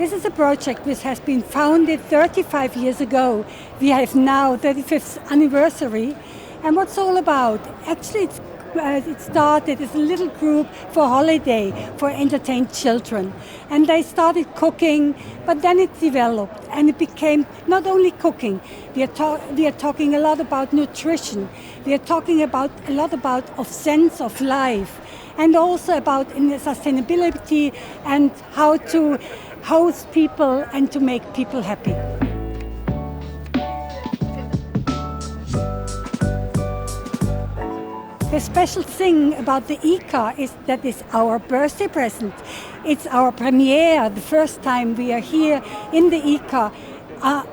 This is a project which has been founded 35 years ago. We have now 35th anniversary. And what's all about? Actually, it started as a little group for holiday, for entertained children. And they started cooking, but then it developed and it became not only cooking. We are talking a lot about nutrition. We are talking about a lot about sense of life, and also about sustainability and how to host people and to make people happy. The special thing about the IKA is that it's our birthday present. It's our premiere, the first time we are here in the IKA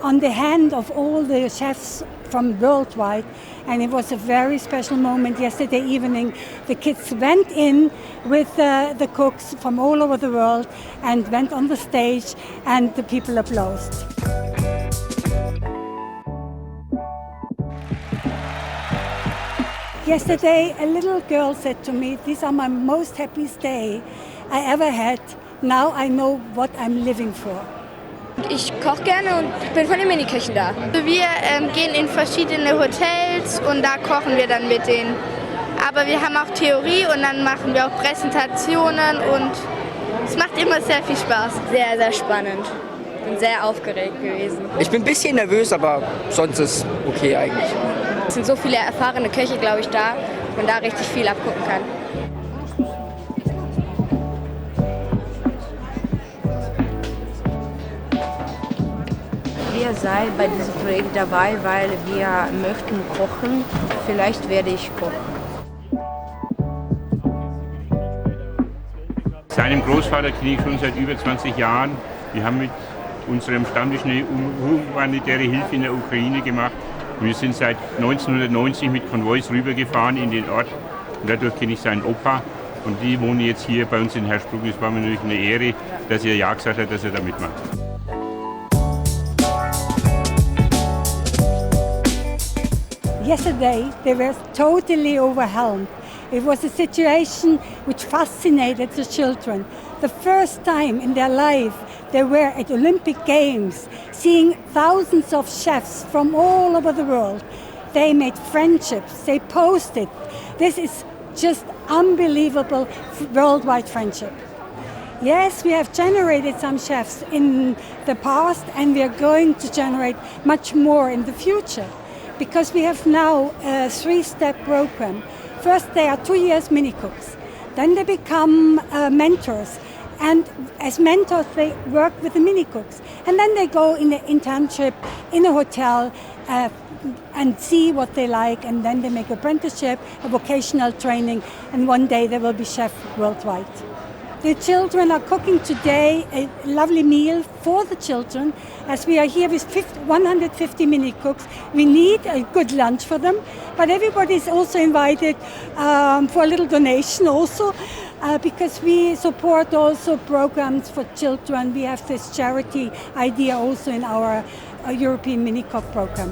on the hand of all the chefs from worldwide. And it was a very special moment yesterday evening. The kids went in with the cooks from all over the world and went on the stage, and the people applauded. Yesterday, a little girl said to me, "These are my most happiest day I ever had. Now I know what I'm living for." Ich koche gerne und bin von den Miniköchen da. Wir gehen in verschiedene Hotels und da kochen wir dann mit denen. Aber wir haben auch Theorie und dann machen wir auch Präsentationen und es macht immer sehr viel Spaß. Sehr, sehr spannend. Bin sehr aufgeregt gewesen. Ich bin ein bisschen nervös, aber sonst ist okay eigentlich. Es sind so viele erfahrene Köche, glaube ich, da, dass man da richtig viel abgucken kann. Wir seien bei diesem Projekt dabei, weil wir möchten kochen. Vielleicht werde ich kochen. Seinem Großvater kenne ich schon seit über 20 Jahren. Wir haben mit unserem Stammtisch eine humanitäre Hilfe in der Ukraine gemacht. Wir sind seit 1990 mit Konvois rübergefahren in den Ort. Und dadurch kenne ich seinen Opa. Und die wohnen jetzt hier bei uns in Hersbruck. Es war mir natürlich eine Ehre, dass er ja gesagt hat, dass er da mitmacht. Yesterday, they were totally overwhelmed. It was a situation which fascinated the children. The first time in their life they were at Olympic Games, seeing thousands of chefs from all over the world. They made friendships, they posted. This is just unbelievable worldwide friendship. Yes, we have generated some chefs in the past, and we are going to generate much more in the future, because we have now a 3-step program. First, they are 2 years mini cooks. Then they become mentors. And as mentors, they work with the mini cooks. And then they go in an internship in a hotel and see what they like. And then they make apprenticeship, a vocational training. And one day they will be chef worldwide. The children are cooking today a lovely meal for the children. As we are here with 150 mini cooks, we need a good lunch for them. But everybody is also invited for a little donation also, because we support also programs for children. We have this charity idea also in our European Mini Cook program.